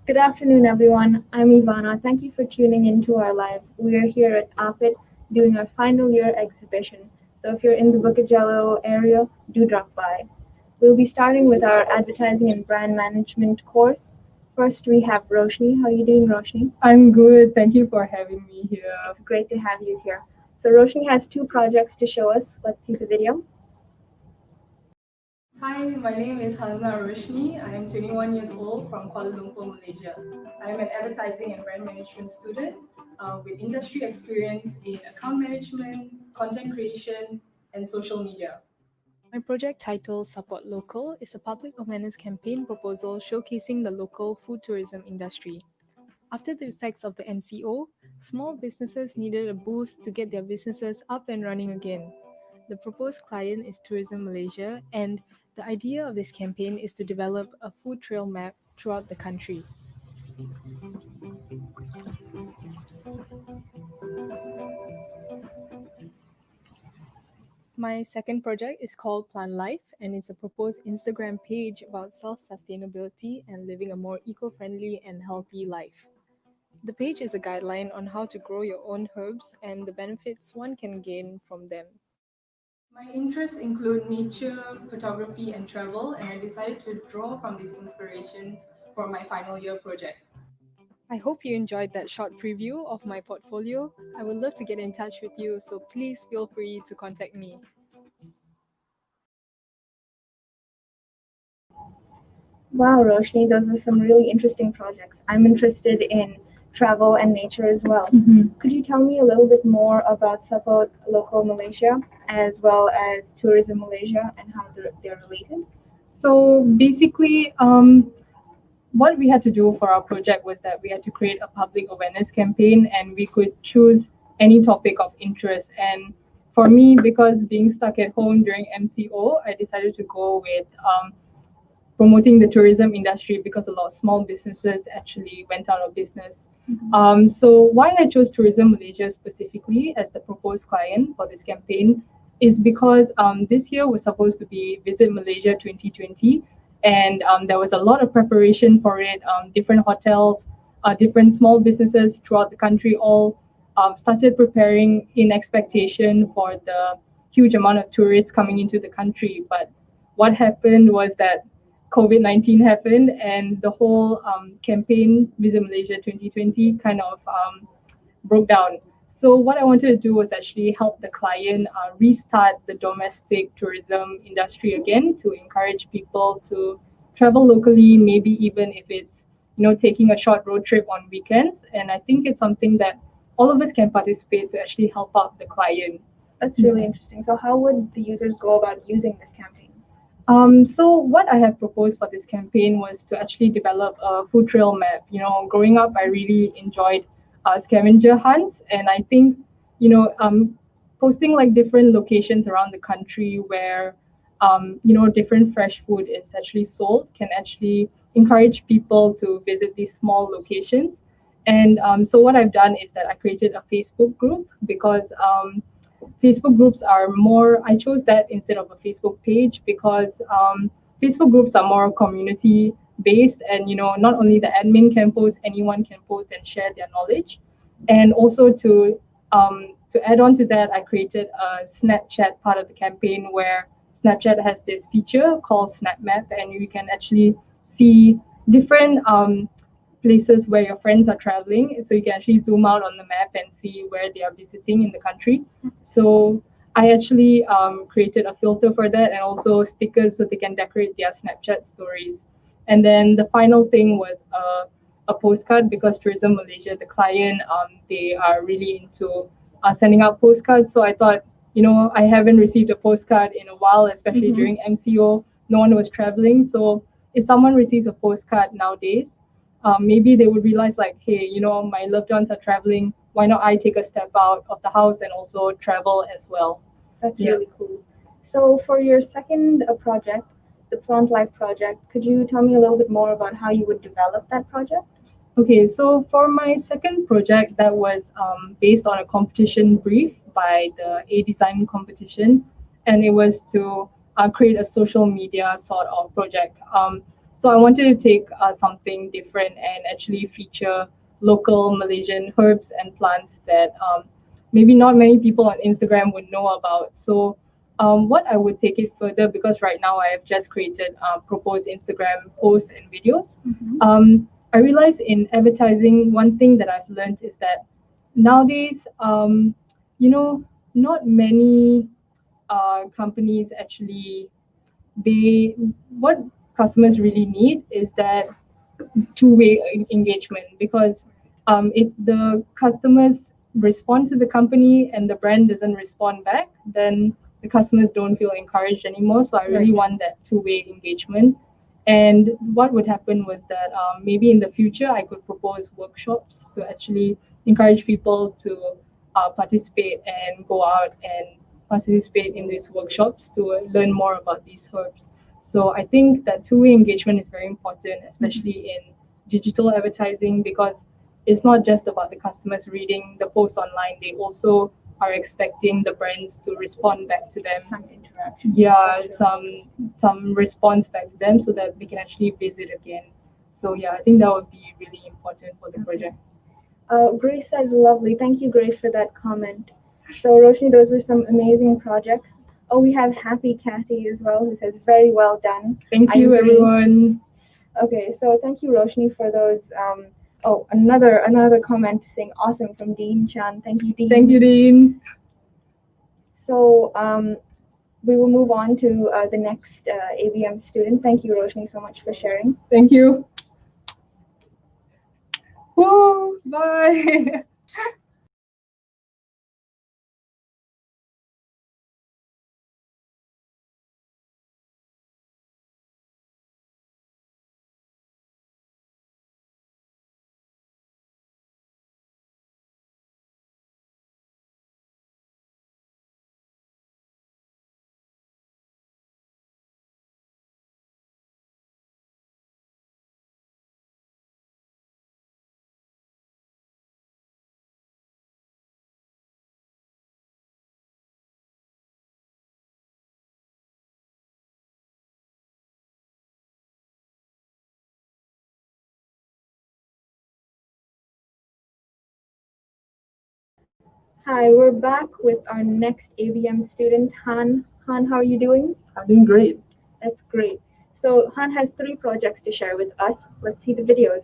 Good afternoon, everyone. I'm Ivana. Thank you for tuning into our live. We are here at APIT doing our final year exhibition. So if you're in the Bucajallo area, do drop by. We'll be starting with our advertising and brand management course. First, we have Roshni. How are you doing, Roshni? I'm good. Thank you for having me here. It's great to have you here. So Roshni has two projects to show us. Let's see the video. Hi, my name is Haluna Roshni. I am 21 years old from Kuala Lumpur, Malaysia. I am an advertising and brand management student with industry experience in account management, content creation, and social media. My project title, Support Local, is a public awareness campaign proposal showcasing the local food tourism industry. After the effects of the MCO, small businesses needed a boost to get their businesses up and running again. The proposed client is Tourism Malaysia, and the idea of this campaign is to develop a food trail map throughout the country. My second project is called Plant Life, and it's a proposed Instagram page about self sustainability and living a more eco friendly and healthy life. The page is a guideline on how to grow your own herbs and the benefits one can gain from them. My interests include nature, photography, and travel, and I decided to draw from these inspirations for my final year project. I hope you enjoyed that short preview of my portfolio. I would love to get in touch with you, so please feel free to contact me. Wow, Roshni, those are some really interesting projects. I'm interested in travel and nature as well. Could you tell me a little bit more about Support Local Malaysia as well as Tourism Malaysia and how they're related? So basically, what we had to do for our project was that we had to create a public awareness campaign and we could choose any topic of interest. And for me, because being stuck at home during MCO, I decided to go with promoting the tourism industry because a lot of small businesses actually went out of business. So why I chose Tourism Malaysia specifically as the proposed client for this campaign is because this year was supposed to be Visit Malaysia 2020, and there was a lot of preparation for it. Different hotels, different small businesses throughout the country all started preparing in expectation for the huge amount of tourists coming into the country. But what happened was that COVID-19 happened and the whole campaign Visit Malaysia 2020 kind of broke down. So what I wanted to do was actually help the client restart the domestic tourism industry again to encourage people to travel locally, maybe even if it's taking a short road trip on weekends. And I think it's something that all of us can participate to actually help out the client. That's really interesting. So, how would the users go about using this campaign? So what I have proposed for this campaign was to actually develop a food trail map. Growing up, I really enjoyed scavenger hunts, and I think, posting like different locations around the country where, different fresh food is actually sold can actually encourage people to visit these small locations. And so what I've done is that I created a Facebook group because Facebook groups are more, I chose that instead of a Facebook page because Facebook groups are more community based, and not only the admin can post, anyone can post and share their knowledge. And also to add on to that, I created a Snapchat part of the campaign where Snapchat has this feature called Snap Map, and you can actually see different places where your friends are traveling. So you can actually zoom out on the map and see where they are visiting in the country. So I actually created a filter for that and also stickers so they can decorate their Snapchat stories. And then the final thing was a postcard because Tourism Malaysia, the client, they are really into sending out postcards. So I thought, I haven't received a postcard in a while, especially during MCO. No one was traveling. So if someone receives a postcard nowadays, maybe they would realize like, hey, my loved ones are traveling. Why not I take a step out of the house and also travel as well? That's really cool. So, for your second project, the Plant Life project, could you tell me a little bit more about how you would develop that project? Okay, so for my second project, that was based on a competition brief by the A Design competition, and it was to create a social media sort of project. So I wanted to take something different and actually feature local Malaysian herbs and plants that maybe not many people on Instagram would know about. So what I would take it further, because right now I have just created proposed Instagram posts and videos. I realized in advertising, one thing that I've learned is that nowadays, not many companies actually, they what customers really need is that two-way engagement, because if the customers respond to the company and the brand doesn't respond back, then the customers don't feel encouraged anymore. So I really want that two-way engagement. And what would happen was that maybe in the future I could propose workshops to actually encourage people to participate and go out and participate in these workshops to learn more about these herbs. So I think that two-way engagement is very important, especially in digital advertising, because it's not just about the customers reading the post online. They also are expecting the brands to respond back to them. Some interaction. Yeah, some response back to them so that they can actually visit again. So yeah, I think that would be really important for the project. Grace says lovely. Thank you, Grace, for that comment. So, Roshni, those were some amazing projects. Oh, we have Happy Cathy as well, who says very well done. Thank I you, agree. everyone. Okay, so thank you, Roshni, for those. Oh, another comment saying awesome from Dean Chan. Thank you, Dean. Thank you, Dean. So we will move on to the next ABM student. Thank you, Roshni, so much for sharing. Thank you. Woo, bye. Hi, we're back with our next ABM student, Han. Han, how are you doing? I'm doing great. That's great. So Han has 3 projects to share with us. Let's see the videos.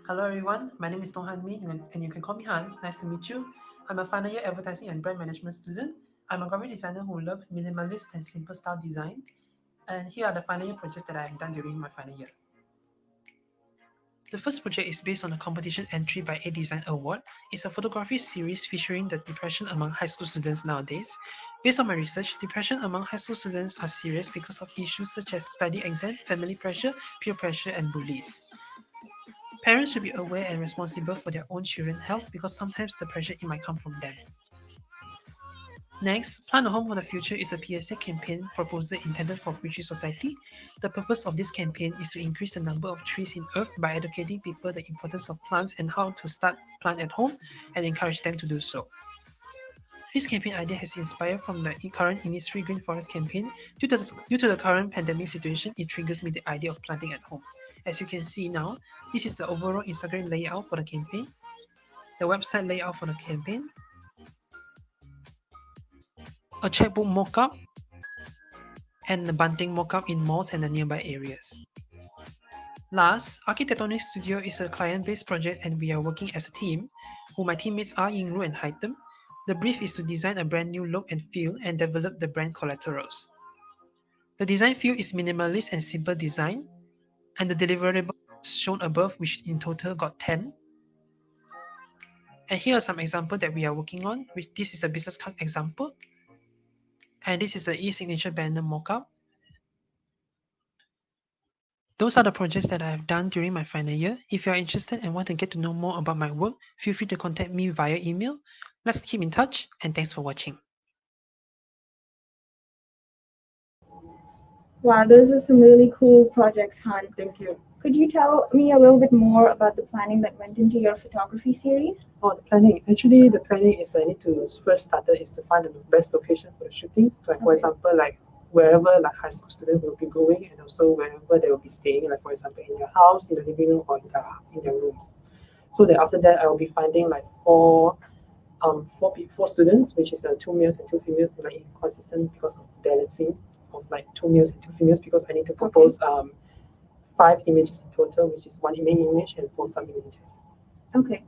Hello everyone, my name is Dong Han Min and you can call me Han. Nice to meet you. I'm a final year advertising and brand management student. I'm a graphic designer who loves minimalist and simple style design. And here are the final year projects that I have done during my final year. The first project is based on a competition entry by A Design Award. It's a photography series featuring the depression among high school students nowadays. Based on my research, depression among high school students are serious because of issues such as study exam, family pressure, peer pressure, and bullies. Parents should be aware and responsible for their own children's health because sometimes the pressure it might come from them. Next, Plant a Home for the Future is a PSA campaign proposal intended for Free Tree Society. The purpose of this campaign is to increase the number of trees in Earth by educating people the importance of plants and how to start plant at home and encourage them to do so. This campaign idea has inspired from the current Innisfree Green Forest campaign. Due to the current pandemic situation, it triggers me the idea of planting at home. As you can see now, this is the overall Instagram layout for the campaign, the website layout for the campaign, a checkbook mockup, and a bunting mockup in malls and the nearby areas. Last, Architectonic Studio is a client-based project and we are working as a team, who my teammates are Yingru and Haitem. The brief is to design a brand new look and feel and develop the brand collaterals. The design feel is minimalist and simple design, and the deliverables shown above, which in total got 10. And here are some examples that we are working on. This is a business card example, and this is the e-signature banner mockup. Those are the projects that I have done during my final year. If you are interested and want to get to know more about my work, feel free to contact me via email. Let's keep in touch, and thanks for watching. Wow, those were some really cool projects, Han. Thank you. Could you tell me a little bit more about the planning that went into your photography series? Oh, the planning. Actually, the planning is I need to first start is to find the best location for the shootings. Like for Okay. example, like wherever like high school students will be going, and also wherever they will be staying. Like for example, in their house, in the living room, or in their rooms. So then after that, I will be finding like four students, which is 2 males and 2 females, like inconsistent because of balancing of like 2 males and 2 females because I need to propose 5 images in total, which is one main image and four sub images. Okay.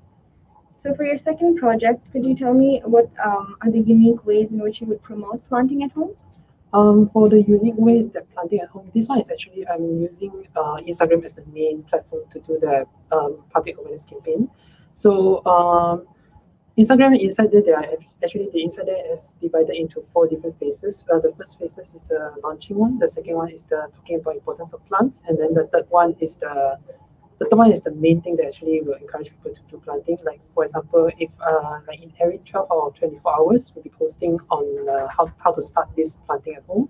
So for your second project, could you tell me what are the unique ways in which you would promote planting at home? For the unique ways that planting at home, this one is actually I'm using Instagram as the main platform to do the public awareness campaign. So Instagram inside there, they are actually the inside there is divided into four different phases. The first phases is the launching one. The second one is the talking about importance of plants, and then the third one is the main thing that actually will encourage people to do planting. Like for example, if like in every 12 or 24 hours, we'll be posting on how to start this planting at home.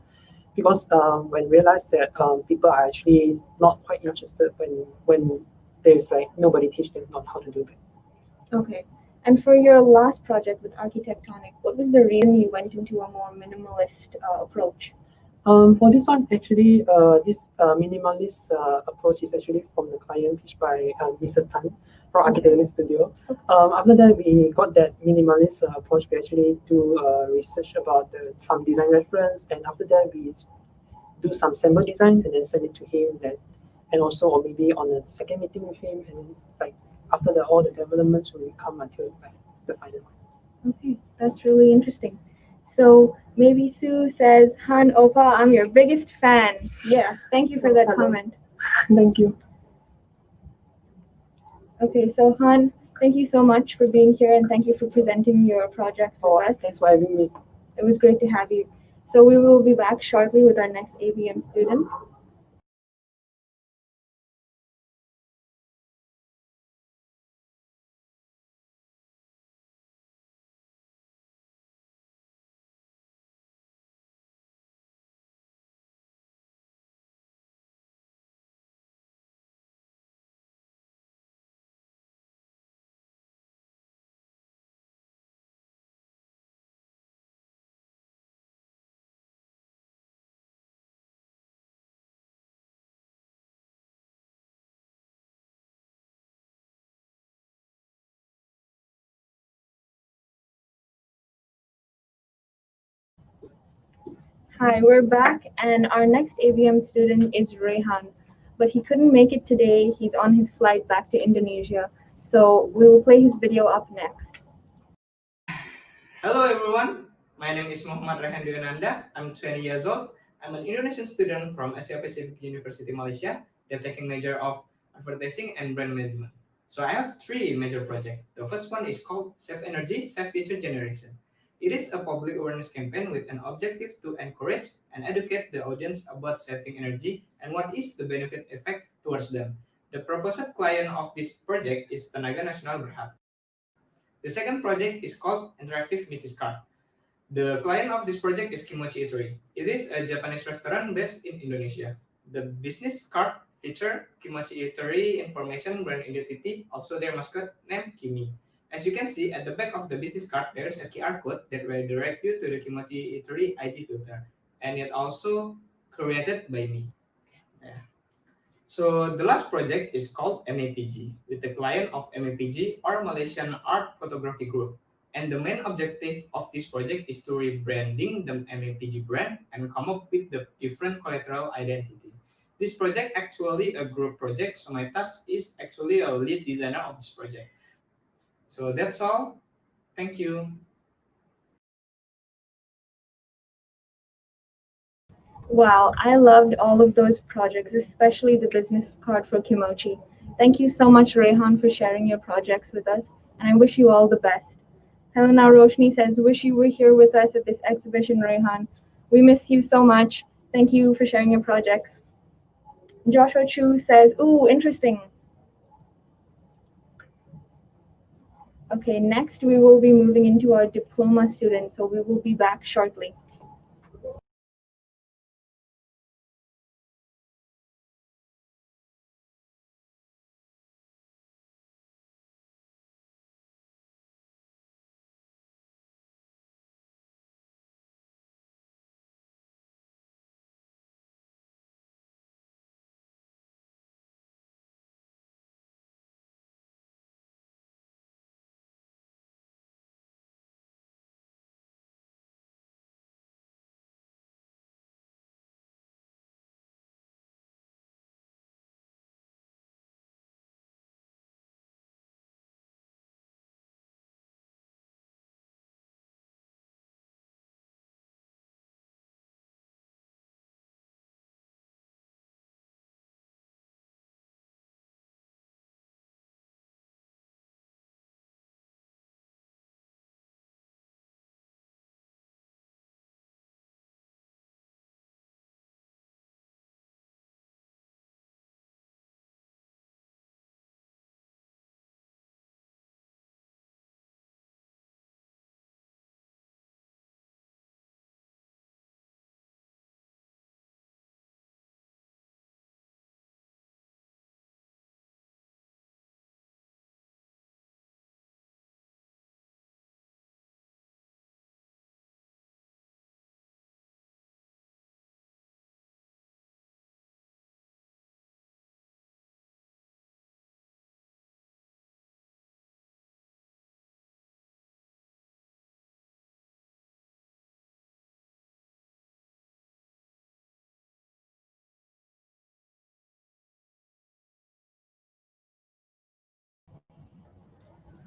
Because when realized that people are actually not quite interested when there's like nobody teach them on how to do that. Okay. And for your last project with Architectonic, what was the reason you went into a more minimalist approach? For this one, actually, this minimalist approach is actually from the client pitched by Mr. Tan from Architecture Studio. After that, we got that minimalist approach. We actually do research about some design reference, and after that, we do some sample design and then send it to him. Then, and also, or maybe on a second meeting with him, and like after all the developments will come until like the final one. Okay, that's really interesting. So maybe Sue says, Han Opa, I'm your biggest fan. Yeah, thank you for that comment. Thank you. Okay, so Han, thank you so much for being here and thank you for presenting your projects with us. Thanks for having me. It was great to have you. So we will be back shortly with our next ABM student. Hi, we're back, and our next ABM student is Rehan, but he couldn't make it today. He's on his flight back to Indonesia, so we will play his video up next. Hello everyone, my name is Muhammad Rehan Dewananda. I'm 20 years old. I'm an Indonesian student from Asia Pacific University Malaysia that taking major of advertising and brand management. So I have three major projects. The first one is called Save Energy, Save Future Generation. It is a public awareness campaign with an objective to encourage and educate the audience about saving energy and what is the benefit effect towards them. The proposed client of this project is Tenaga Nasional Berhad. The second project is called Interactive Business Card. The client of this project is Kimochi Eatery. It is a Japanese restaurant based in Indonesia. The business card feature Kimochi Eatery information, brand identity, also their mascot named Kimi. As you can see at the back of the business card, there is a QR code that will direct you to the Kimochi Eatery IG filter, and it also created by me. Yeah. So the last project is called MAPG with the client of MAPG or Malaysian Art Photography Group. And the main objective of this project is to rebranding the MAPG brand and come up with the different collateral identity. This project actually a group project, so my task is actually a lead designer of this project. So that's all. Thank you. Wow, I loved all of those projects, especially the business card for Kimochi. Thank you so much, Rehan, for sharing your projects with us, and I wish you all the best. Helena Roshni says, wish you were here with us at this exhibition, Rehan. We miss you so much. Thank you for sharing your projects. Joshua Chu says, ooh, interesting. Okay, next we will be moving into our diploma students, so we will be back shortly.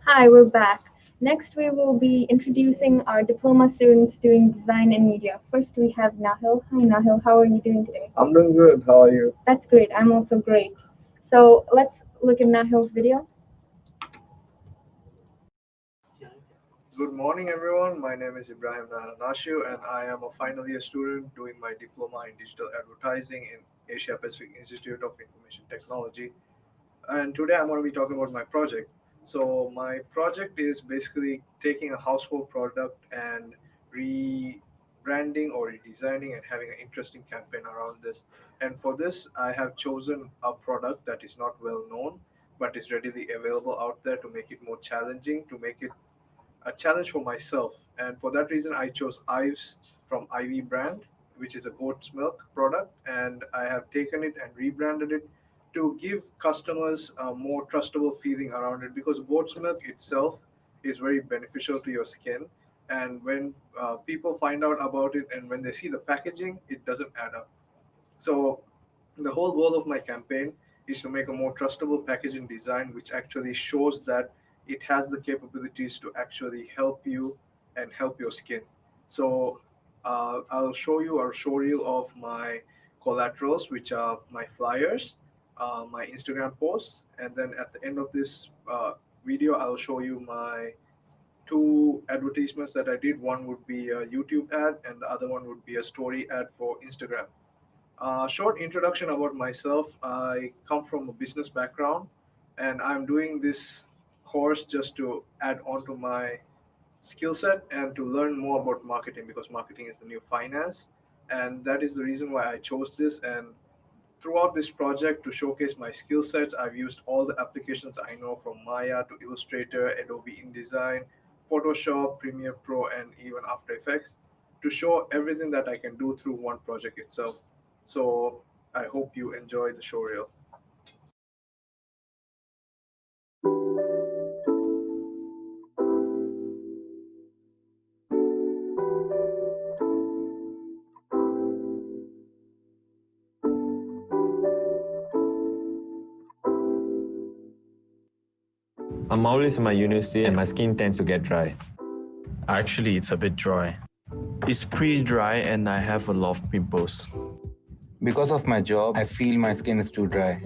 Hi, we're back. Next, we will be introducing our diploma students doing design and media. First, we have Nahil. Hi, Nahil. How are you doing today? I'm doing good. How are you? That's great. I'm also great. So let's look at Nahil's video. Good morning, everyone. My name is Ibrahim Nashu, and I am a final year student doing my diploma in digital advertising in Asia Pacific Institute of Information Technology. And today I'm going to be talking about my project. So, my project is basically taking a household product and rebranding or redesigning and having an interesting campaign around this. And for this, I have chosen a product that is not well known but is readily available out there to make it more challenging, to make it a challenge for myself. And for that reason, I chose Ives from Ivy brand, which is a goat's milk product. And I have taken it and rebranded it to give customers a more trustable feeling around it because goat's milk itself is very beneficial to your skin. And when people find out about it and when they see the packaging, it doesn't add up. So the whole goal of my campaign is to make a more trustable packaging design, which actually shows that it has the capabilities to actually help you and help your skin. So I'll show you a showreel of my collaterals, which are my flyers, my Instagram posts, and then at the end of this video, I'll show you my two advertisements that I did. One would be a YouTube ad, and the other one would be a story ad for Instagram. Short introduction about myself. I come from a business background and I'm doing this course just to add on to my skill set and to learn more about marketing because marketing is the new finance. And that is the reason why I chose this. And throughout this project, to showcase my skill sets, I've used all the applications I know from Maya to Illustrator, Adobe InDesign, Photoshop, Premiere Pro, and even After Effects to show everything that I can do through one project itself. So I hope you enjoy the show reel. I'm always in my university and my skin tends to get dry. Actually, it's a bit dry. It's pretty dry and I have a lot of pimples. Because of my job, I feel my skin is too dry.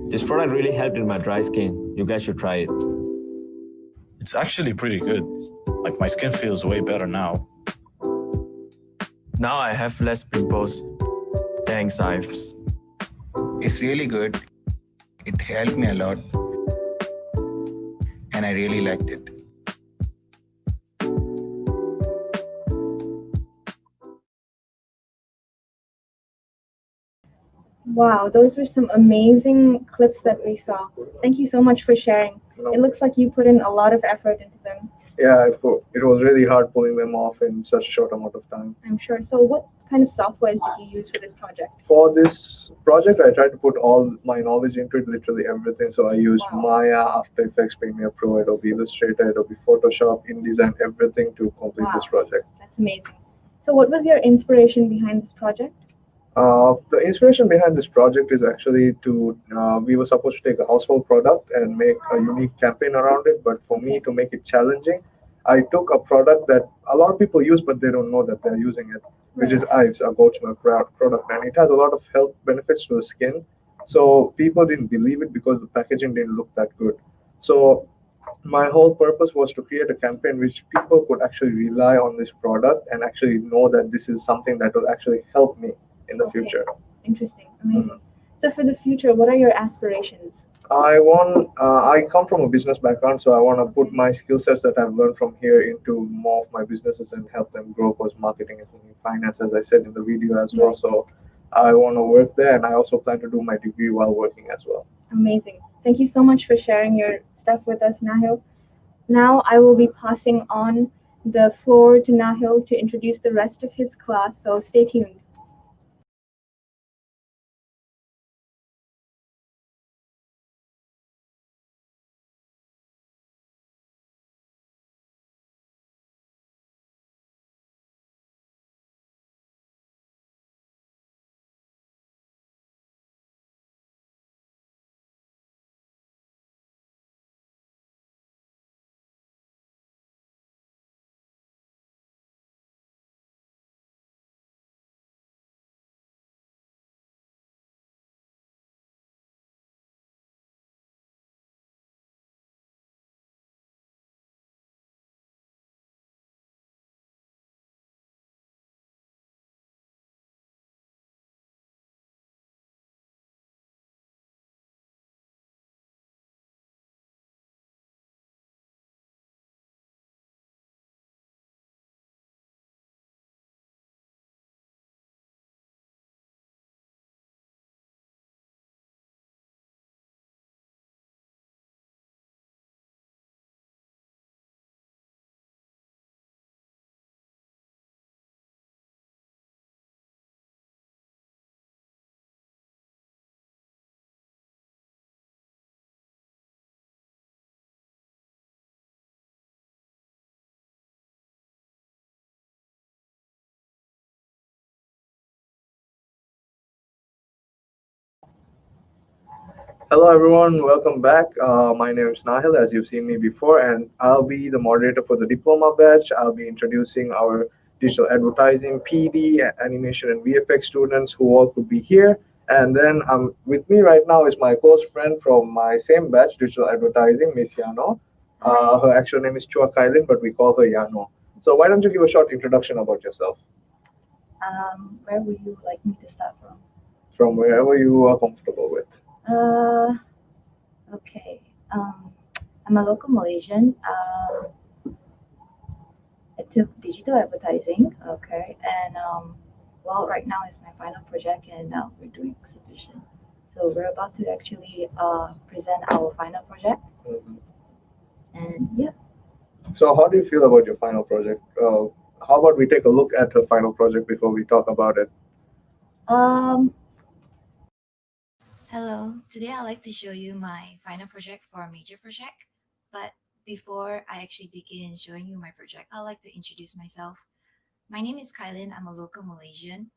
This product really helped in my dry skin. You guys should try it. It's actually pretty good. Like my skin feels way better now. Now I have less pimples. Thanks, Ives. It's really good. It helped me a lot. And I really liked it. Wow, those were some amazing clips that we saw. Thank you so much for sharing. No. It looks like you put in a lot of effort into them. Yeah, it was really hard pulling them off in such a short amount of time. I'm sure. So, what kind of softwares did you use for this project? For this project, I tried to put all my knowledge into it, literally everything. So I used Wow. Maya, After Effects, Premiere Pro, Adobe Illustrator, Adobe Photoshop, InDesign, everything to complete this Wow. project. That's amazing. So, what was your inspiration behind this project? The inspiration behind this project is actually we were supposed to take a household product and make a unique campaign around it. But for me to make it challenging, I took a product that a lot of people use, but they don't know that they're using it, which is Ives, a goat's milk product. And it has a lot of health benefits to the skin. So people didn't believe it because the packaging didn't look that good. So my whole purpose was to create a campaign which people could actually rely on this product and actually know that this is something that will actually help me. in the Okay. future. Interesting. Amazing. So for the future, what are your aspirations? I come from a business background, so I want to put my skill sets that I've learned from here into more of my businesses and help them grow. Because marketing is in finance, as I said in the video as well. Right. So I want to work there, and I also plan to do my degree while working as well. Amazing. Thank you so much for sharing your stuff with us, Nahil. Now I will be passing on the floor to Nahil to introduce the rest of his class, so stay tuned. Hello, everyone. Welcome back. My name is Nahil, as you've seen me before, and I'll be the moderator for the diploma batch. I'll be introducing our digital advertising, PD, animation, and VFX students who all could be here. And then with me right now is my close friend from my same batch, digital advertising, Miss Yano. Her actual name is Chua Kailin, but we call her Yano. So why don't you give a short introduction about yourself? Where would you like me to start from? From wherever you are comfortable with. Okay. I'm a local Malaysian. I took digital advertising. Okay, and well, right now is my final project, and we're doing exhibition. So we're about to actually present our final project, Mhm. and yeah. So, how do you feel about your final project? How about we take a look at her final project before we talk about it? Um. Hello. Today I'd like to show you my final project for a major project. But before I actually begin showing you my project, I'd like to introduce myself. My name is Kailin. I'm a local Malaysian.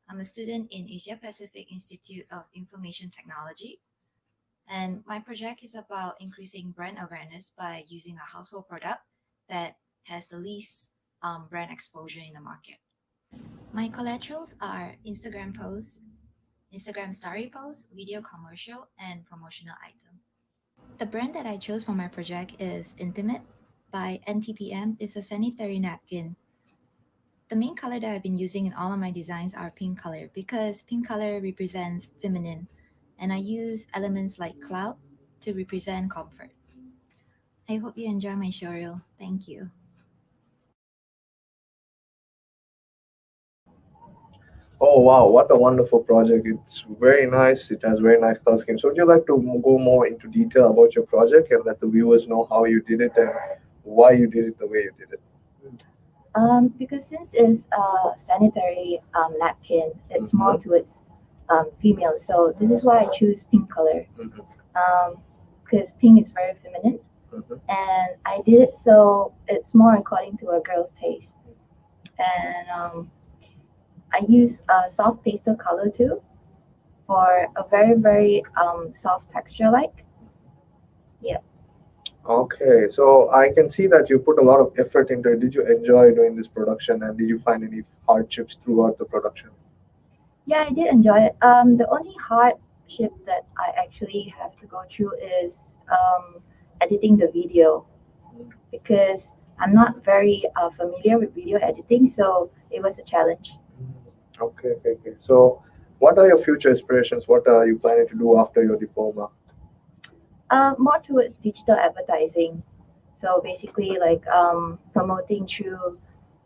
I'm a student in Asia Pacific Institute of Information Technology. And my project is about increasing brand awareness by using a household product that has the least brand exposure in the market. My collaterals are Instagram posts, Instagram story posts, video commercial, and promotional item. The brand that I chose for my project is Intimate by NTPM. It's a sanitary napkin. The main color that I've been using in all of my designs are pink color because pink color represents feminine, and I use elements like cloud to represent comfort. I hope you enjoy my showreel. Thank you. Oh wow, what a wonderful project! It's very nice. It has very nice color scheme. So, would you like to go more into detail about your project and let the viewers know how you did it and why you did it the way you did it? Because since it's a sanitary napkin, it's more Mhm. towards female. So this is why I choose pink color. Mhm. Because pink is very feminine, Mhm. and I did it so it's more according to a girl's taste. And I use a soft pastel color too for a very soft texture like. Yeah. Okay, so I can see that you put a lot of effort into it. Did you enjoy doing this production and did you find any hardships throughout the production? Yeah, I did enjoy it. The only hardship that I actually have to go through is editing the video because I'm not very familiar with video editing, so it was a challenge. Okay, okay, okay. So, what are your future aspirations? What are you planning to do after your diploma? More towards digital advertising. So basically, like promoting through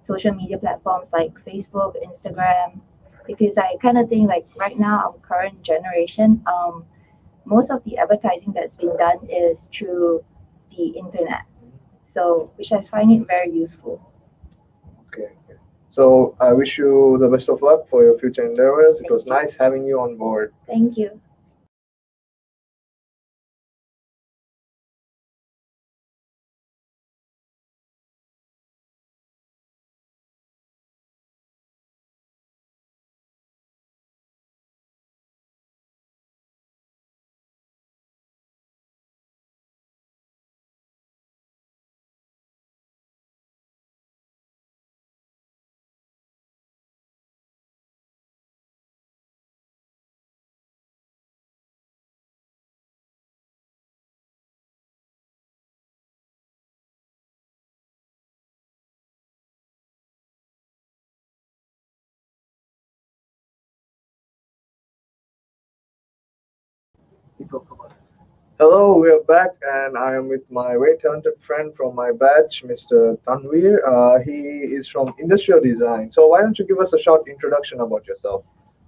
social media platforms like Facebook, Instagram, because I kind of think like right now, our current generation, most of the advertising that's been done is through the internet. So, which I find it very useful. Okay, okay. So, I wish you the best of luck for your future endeavors. It was nice having you on board. Thank you. Hello, we are back, and I am with my very talented friend from my batch, Mr. Tanvir. He is from industrial design. So, why don't you give us a short introduction about yourself?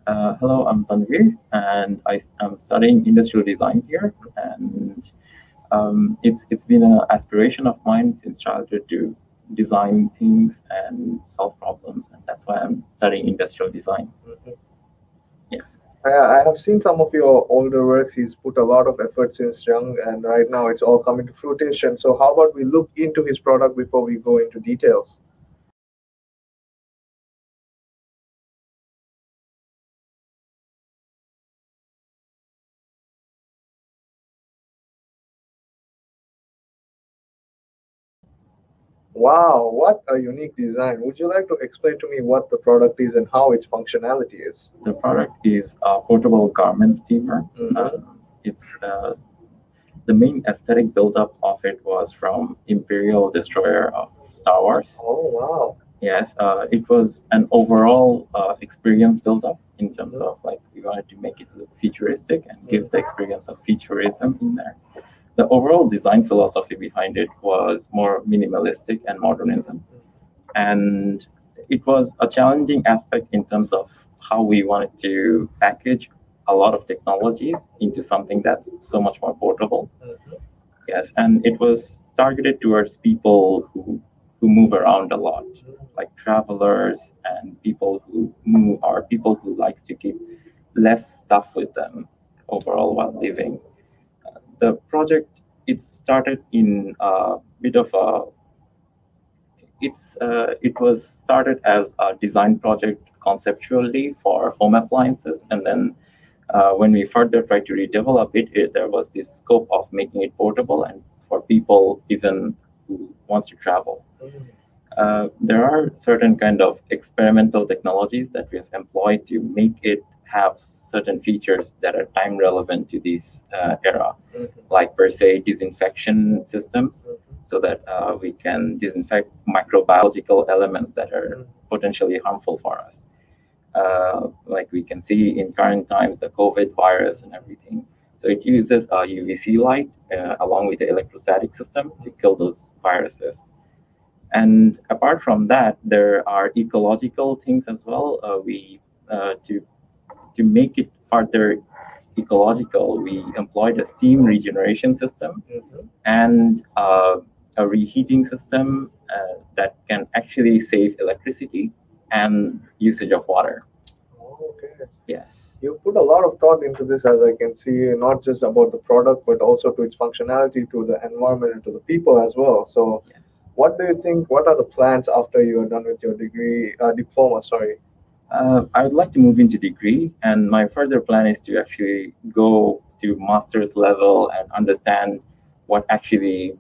Hello, I'm Tanvir, and am studying industrial design here. And it's been an aspiration of mine since childhood to design things and solve problems, and that's why I'm studying industrial design. Mhm. Yes. I have seen some of your older works. He's put a lot of effort since young, and right now it's all coming to fruition. So, how about we look into his product before we go into details? Wow, what a unique design. Would you like to explain to me what the product is and how its functionality is? The product is a portable garment steamer. It's The main aesthetic buildup of it was from Imperial Destroyer of Star Wars. Oh, wow. Yes, it was an overall experience buildup in terms of like we wanted to make it look futuristic and give the experience of futurism in there. The overall design philosophy behind it was more minimalistic and modernism, and it was a challenging aspect in terms of how we wanted to package a lot of technologies into something that's so much more portable. Yes, and it was targeted towards people who move around a lot, like travelers and people who move or people who like to keep less stuff with them overall while living. The project it started in a bit of a it was started as a design project conceptually for home appliances, and then when we further tried to redevelop there was this scope of making it portable and for people even who wants to travel. There are certain kind of experimental technologies that we have employed to make it have certain features that are time relevant to this era, like per se disinfection systems, so that we can disinfect microbiological elements that are potentially harmful for us. Like we can see in current times, the COVID virus and everything. So it uses a UVC light along with the electrostatic system to kill those viruses. And apart from that, there are ecological things as well. We to make it further ecological, we employed a steam regeneration system and a reheating system that can actually save electricity and usage of water. Okay. Yes. You put a lot of thought into this, as I can see, not just about the product, but also to its functionality, to the environment, and to the people as well. So, what do you think? What are the plans after you are done with your diploma? Sorry. I would like to move into degree, and my further plan is to actually go to master's level and understand what actually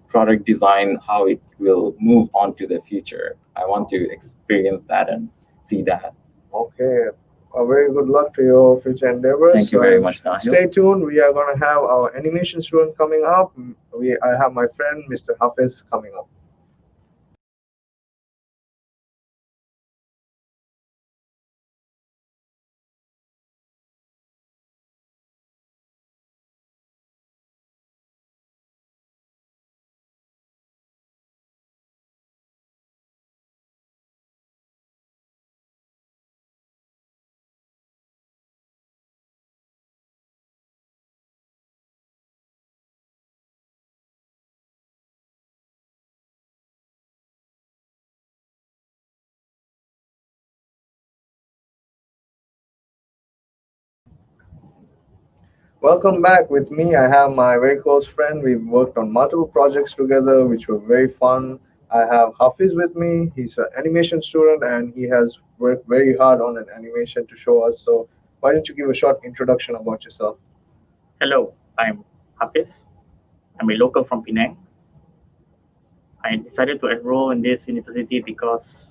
product design, how it will move on to the future. I want to experience that and see that. Okay. A very good luck to your future endeavors. Thank you very much, Nahil. Stay tuned. We are going to have our animation student coming up. I have my friend Mr. Hafiz coming up. Welcome back. With me, I have my very close friend. We've worked on multiple projects together, which were very fun. I have Hafiz with me. He's an animation student and he has worked very hard on an animation to show us. So, why don't you give a short introduction about yourself? Hello, I'm Hafiz. I'm a local from Penang. I decided to enroll in this university because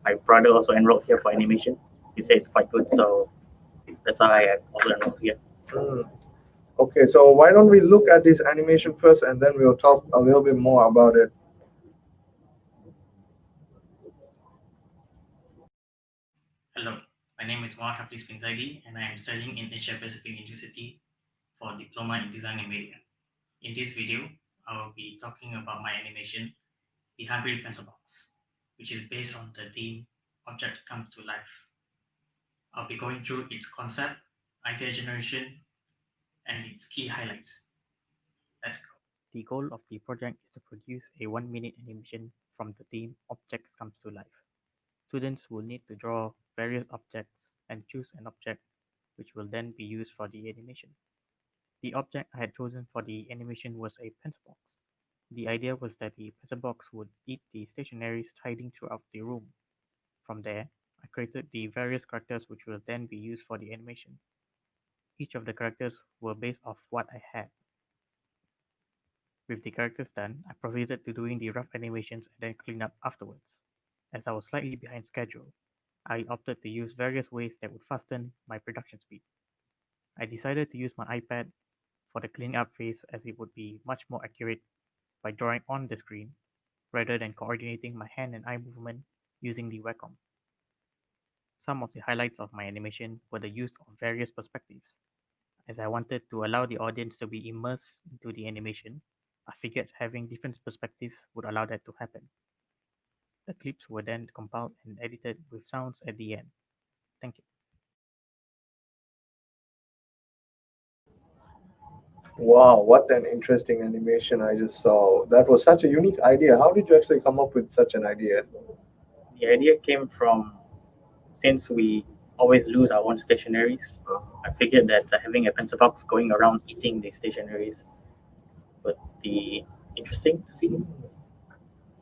my brother also enrolled here for animation. He said it's quite good, so that's why I also enrolled here. Hmm. Okay, so why don't we look at this animation first and then we'll talk a little bit more about it. Hello, my name is Muhammad Hafiz bin Zaidi and I am studying in Asia Pacific University for Diploma in Design and Media. In this video, I will be talking about my animation, The Hybrid Pencil Box, which is based on the theme Object Comes to Life. I'll be going through its concept, idea generation, and its key highlights. Let's go. The goal of the project is to produce a 1-minute animation from the theme Objects Comes to Life. Students will need to draw various objects and choose an object which will then be used for the animation. The object I had chosen for the animation was a pencil box. The idea was that the pencil box would eat the stationaries hiding throughout the room. From there, I created the various characters which will then be used for the animation. Each of the characters were based off what I had. With the characters done, I proceeded to doing the rough animations and then clean up afterwards. As I was slightly behind schedule, I opted to use various ways that would fasten my production speed. I decided to use my iPad for the cleaning up phase as it would be much more accurate by drawing on the screen rather than coordinating my hand and eye movement using the Wacom. Some of the highlights of my animation were the use of various perspectives. As I wanted to allow the audience to be immersed into the animation, I figured having different perspectives would allow that to happen. The clips were then compiled and edited with sounds at the end. Thank you. Wow, what an interesting animation I just saw. That was such a unique idea. How did you actually come up with such an idea? The idea came from since we always lose our own stationaries, I figured that having a pencil box going around eating the stationaries would be interesting to see.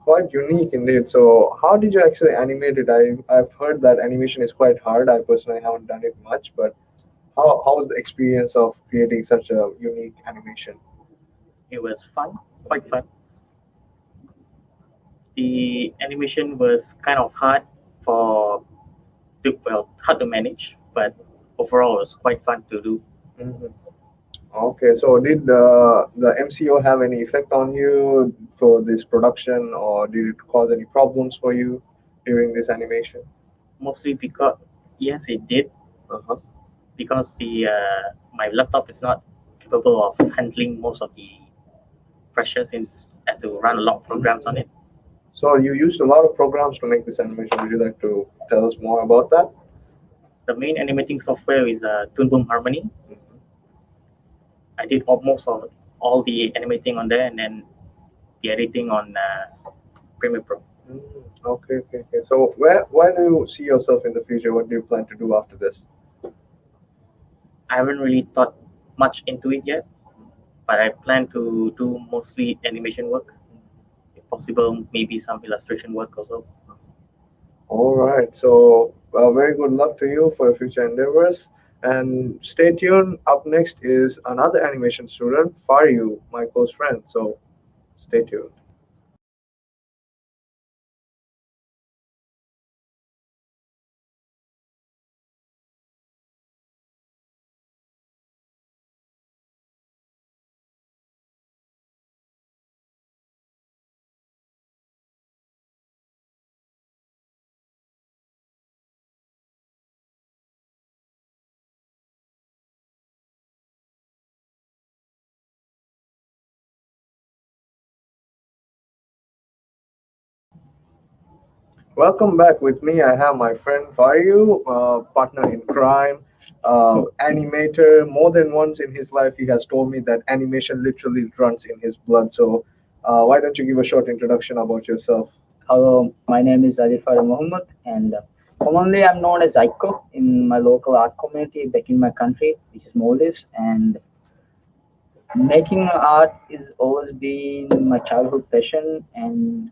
Quite unique indeed. So, how did you actually animate it? I've heard that animation is quite hard. I personally haven't done it much, but how was the experience of creating such a unique animation? It was fun, quite fun. The animation was kind of hard for hard to manage, but overall it was quite fun to do. Mhm. Okay, so did the MCO have any effect on you for this production, or did it cause any problems for you during this animation? Mostly because yes, it did. Uh-huh. Because the my laptop is not capable of handling most of the pressure since I had to run a lot of programs on it. So you used a lot of programs to make this animation. Would you like to tell us more about that? The main animating software is Toon Boom Harmony. I did almost all the animating on there and then the editing on Premiere Pro. Mm, okay, okay, okay. So where do you see yourself in the future? What do you plan to do after this? I haven't really thought much into it yet, but I plan to do mostly animation work. If possible, maybe some illustration work also. All right. So very good luck to you for your future endeavors. And stay tuned. Up next is another animation student, Faryu, my close friend. So stay tuned. Welcome back. With me, I have my friend Vayu, partner in crime, animator. More than once in his life, he has told me that animation literally runs in his blood. So, why don't you give a short introduction about yourself? Hello, my name is Arifar Muhammad, and commonly I'm known as Aiko in my local art community back in my country, which is Maldives. And Making art is always been my childhood passion, and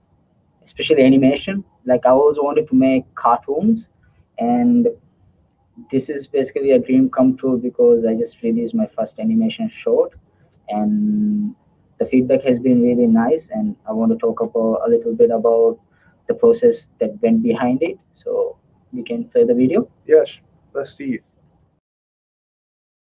especially animation. Like I always wanted to make cartoons, and this is basically a dream come true because I just released my first animation short, and the feedback has been really nice. And I want to talk about a little bit about the process that went behind it. So we can play the video. Yes, let's see.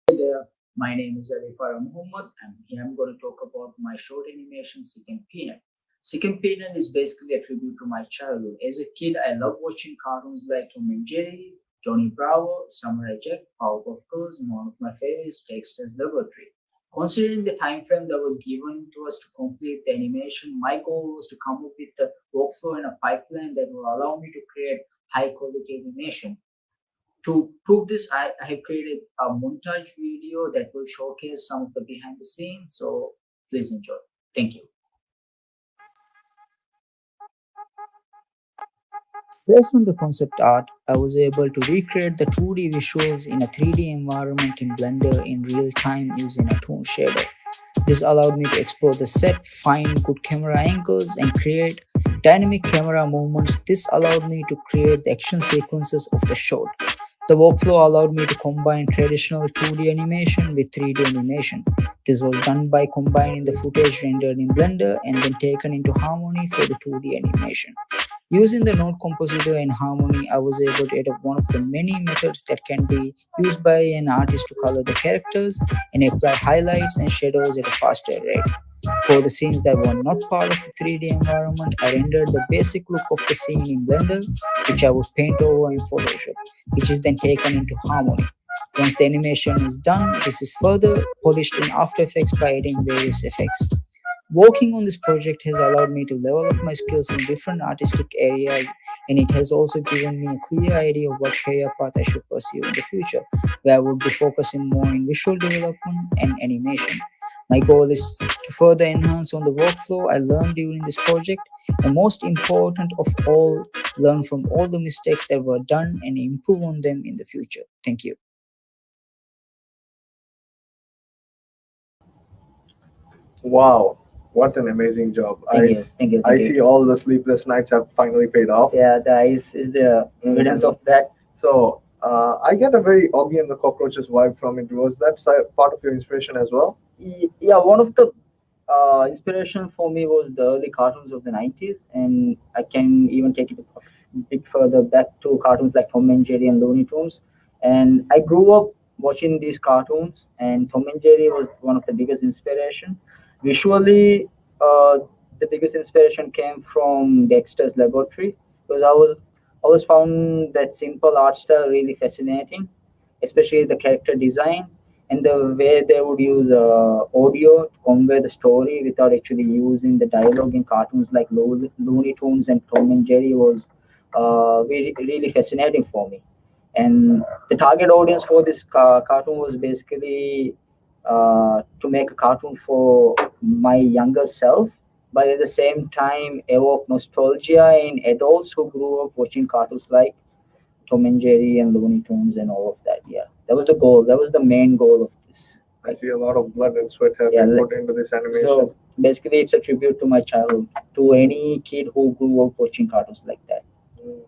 Hey there, my name is Arifar Muhammad, and here I'm going to talk about my short animation Second Peanut. Second Peanut is basically a tribute to my childhood. As a kid, I loved watching cartoons like Tom and Jerry, Johnny Bravo, Samurai Jack, Powerpuff Girls, and one of my favorites, Dexter's Laboratory. Considering the time frame that was given to us to complete the animation, my goal was to come up with a workflow and a pipeline that will allow me to create high quality animation. To prove this, I have created a montage video that will showcase some of the behind the scenes. So please enjoy. Thank you. Based on the concept art, I was able to recreate the 2D visuals in a 3D environment in Blender in real time using a toon shader. This allowed me to explore the set, find good camera angles, and create dynamic camera movements. This allowed me to create the action sequences of the shot. The workflow allowed me to combine traditional 2D animation with 3D animation. This was done by combining the footage rendered in Blender and then taken into Harmony for the 2D animation. Using the node compositor and Harmony, I was able to adopt one of the many methods that can be used by an artist to color the characters and apply highlights and shadows at a faster rate. For the scenes that were not part of the 3D environment, I rendered the basic look of the scene in Blender, which I would paint over in Photoshop, which is then taken into Harmony. Once the animation is done, this is further polished in After Effects by adding various effects. Working on this project has allowed me to level up my skills in different artistic areas, and it has also given me a clear idea of what career path I should pursue in the future, where I would be focusing more in visual development and animation. My goal is to further enhance on the workflow I learned during this project, and most important of all, learn from all the mistakes that were done and improve on them in the future. Thank you. Wow, what an amazing job. Thank you. Thank you. I Thank see you. all the sleepless nights have finally paid off. Yeah, the ice is the evidence of that. So I get a very Augie and the Cockroaches vibe from it. Was that part of your inspiration as well? Yeah, one of the inspiration for me was the early cartoons of the 90s, and I can even take it a bit further back to cartoons like Tom and Jerry and Looney Tunes. And I grew up watching these cartoons, and Tom and Jerry was one of the biggest inspiration. Visually, the biggest inspiration came from Dexter's Laboratory because I was found that simple art style really fascinating, especially the character design and the way they would use audio to convey the story without actually using the dialogue in cartoons like Looney Tunes and Tom and Jerry was really fascinating for me. And the target audience for this cartoon was basically to make a cartoon for my younger self, but at the same time evoke nostalgia in adults who grew up watching cartoons like Tom and Jerry and Looney Tunes and all of that. Yeah, that was the goal. That was the main goal of this. I see a lot of blood and sweat have been put into this animation. So basically, it's a tribute to my childhood, to any kid who grew up watching cartoons like that. Mm.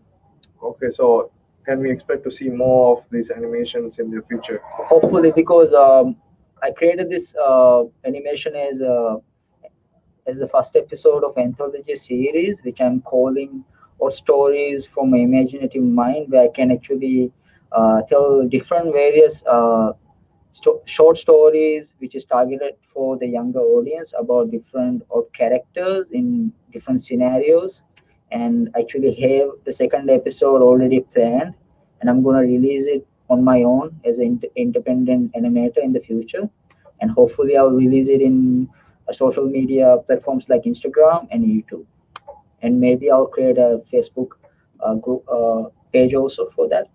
Okay, so can we expect to see more of these animations in the future? Hopefully, because I created this animation as the first episode of anthology series, which I'm calling "Or Stories from My Imaginative Mind," where I can actually tell different various short stories, which is targeted for the younger audience about different or characters in different scenarios. And actually have the second episode already planned, and I'm gonna release it on my own as an independent animator in the future, and hopefully I'll release it in social media platforms like Instagram and YouTube, and maybe I'll create a Facebook group page also for that.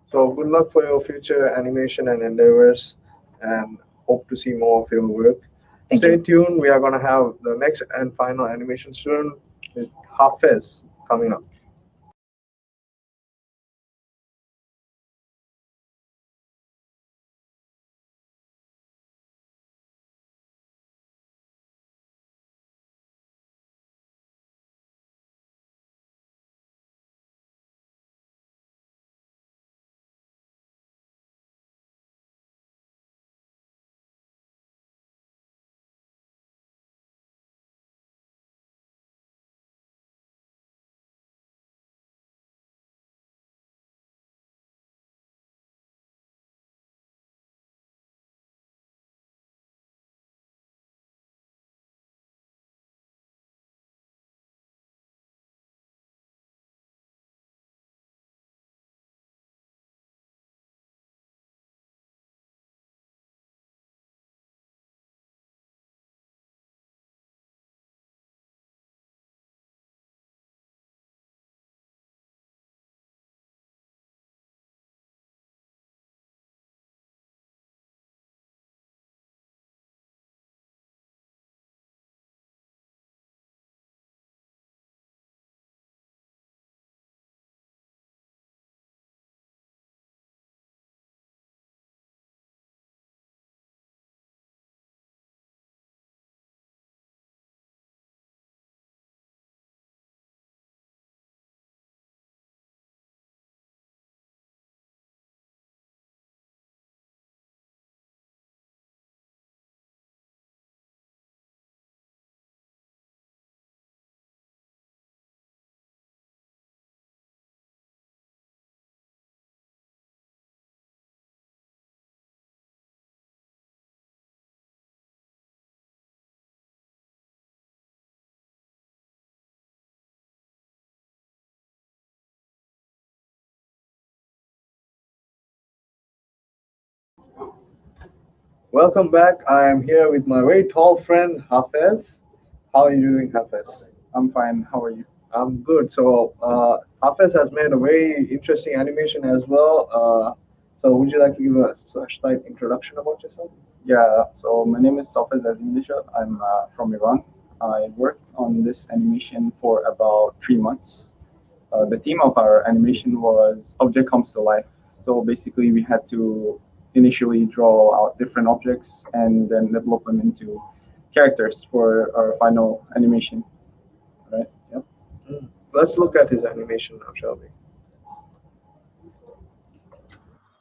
So good luck for your future animation and endeavors, and hope to see more of your work. Thank Stay you. tuned. We are going to have the next and final animation student, Hafez, coming up. Welcome back. I am here with my very tall friend Hafez. How are you doing, Hafez? I'm fine. How are you? I'm good. So, Hafez has made a very interesting animation as well. So, would you like to give a slight introduction about yourself? Yeah, so my name is Safez Azimisha. I'm from Iran. I worked on this animation for about 3 months. The theme of our animation was object comes to life. So basically, we had to initially draw out different objects and then develop them into characters for our final animation. Right? Yep. Let's look at his animation now, shall we?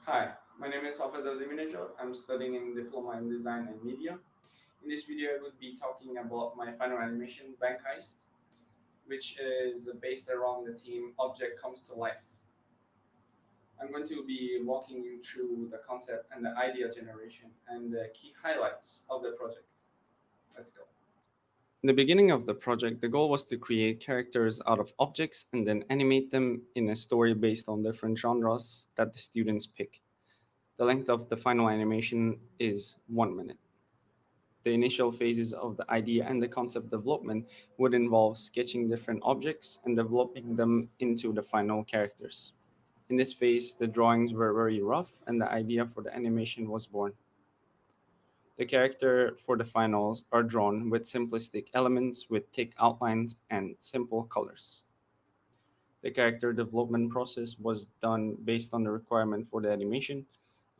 Hi, my name is Hafez Aziminejad. I'm studying in Diploma in Design and Media. In this video, I will be talking about my final animation, Bank Heist, which is based around the theme Object Comes to Life. I'm going to be walking you through the concept and the idea generation and the key highlights of the project. Let's go. In the beginning of the project, the goal was to create characters out of objects and then animate them in a story based on different genres that the students pick. The length of the final animation is 1 minute. The initial phases of the idea and the concept development would involve sketching different objects and developing them into the final characters. In this phase, the drawings were very rough and the idea for the animation was born. The character for the finals are drawn with simplistic elements with thick outlines and simple colors. The character development process was done based on the requirement for the animation,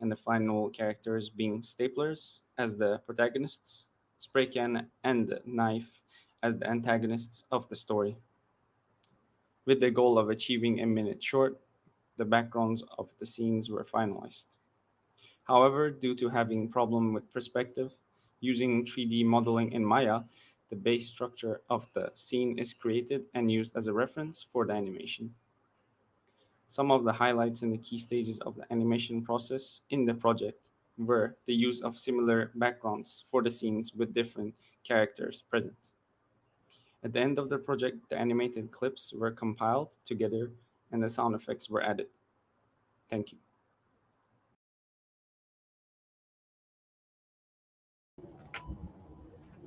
and the final characters being staplers as the protagonists, spray can, and the knife as the antagonists of the story. With the goal of achieving a minute short, the backgrounds of the scenes were finalized. However, due to having problem with perspective, using 3D modeling in Maya, the base structure of the scene is created and used as a reference for the animation. Some of the highlights in the key stages of the animation process in the project were the use of similar backgrounds for the scenes with different characters present. At the end of the project, the animated clips were compiled together and the sound effects were added. Thank you.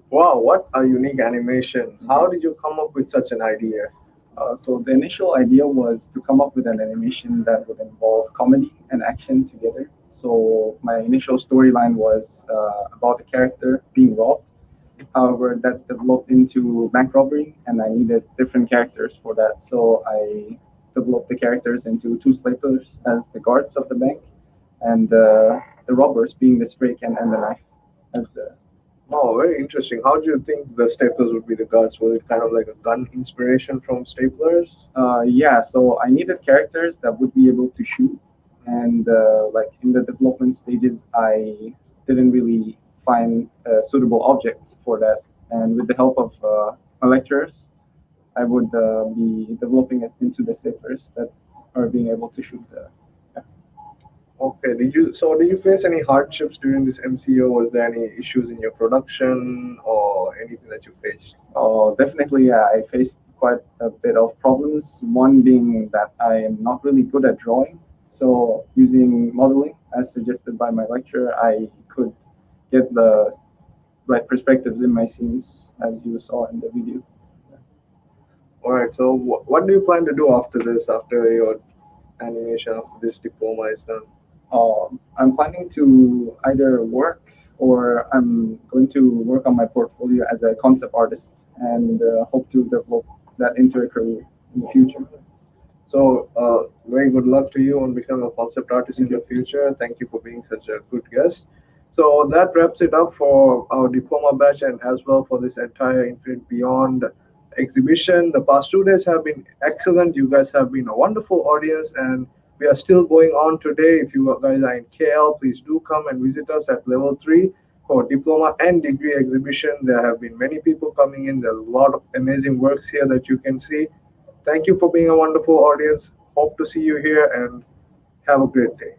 Wow, what a unique animation. How did you come up with such an idea? So the initial idea was to come up with an animation that would involve comedy and action together. So my initial storyline was about a character being robbed. However, that developed into bank robbery, and I needed different characters for that. So I developed the characters into two slavers as the guards of the bank, and the robbers being the spray can and the knife as the. Oh, very interesting. How do you think the staplers would be the guards? Was it kind of like a gun inspiration from staplers? Yeah, so I needed characters that would be able to shoot, and like in the development stages, I didn't really find a suitable object for that. And with the help of my lecturers, I would be developing it into the staplers that are being able to shoot the. Okay. Did you face any hardships during this MCO? Was there any issues in your production or anything that you faced? Oh, definitely, yeah, I faced quite a bit of problems. One being that I am not really good at drawing. So, using modeling, as suggested by my lecturer, I could get the right perspectives in my scenes, as you saw in the video. All right. So, what do you plan to do after this? After your animation, after this diploma is done? I'm planning to either work or I'm going to work on my portfolio as a concept artist and hope to develop that into a career in the future. So, very good luck to you on becoming a concept artist in the future. Thank you for being such a good guest. So that wraps it up for our diploma batch and as well for this entire Infinite Beyond exhibition. The past 2 days have been excellent. You guys have been a wonderful audience, and we are still going on today. If you guys are in KL, please do come and visit us at level 3 for diploma and degree exhibition. There have been many people coming in. There's a lot of amazing works here that you can see. Thank you for being a wonderful audience. Hope to see you here and have a great day.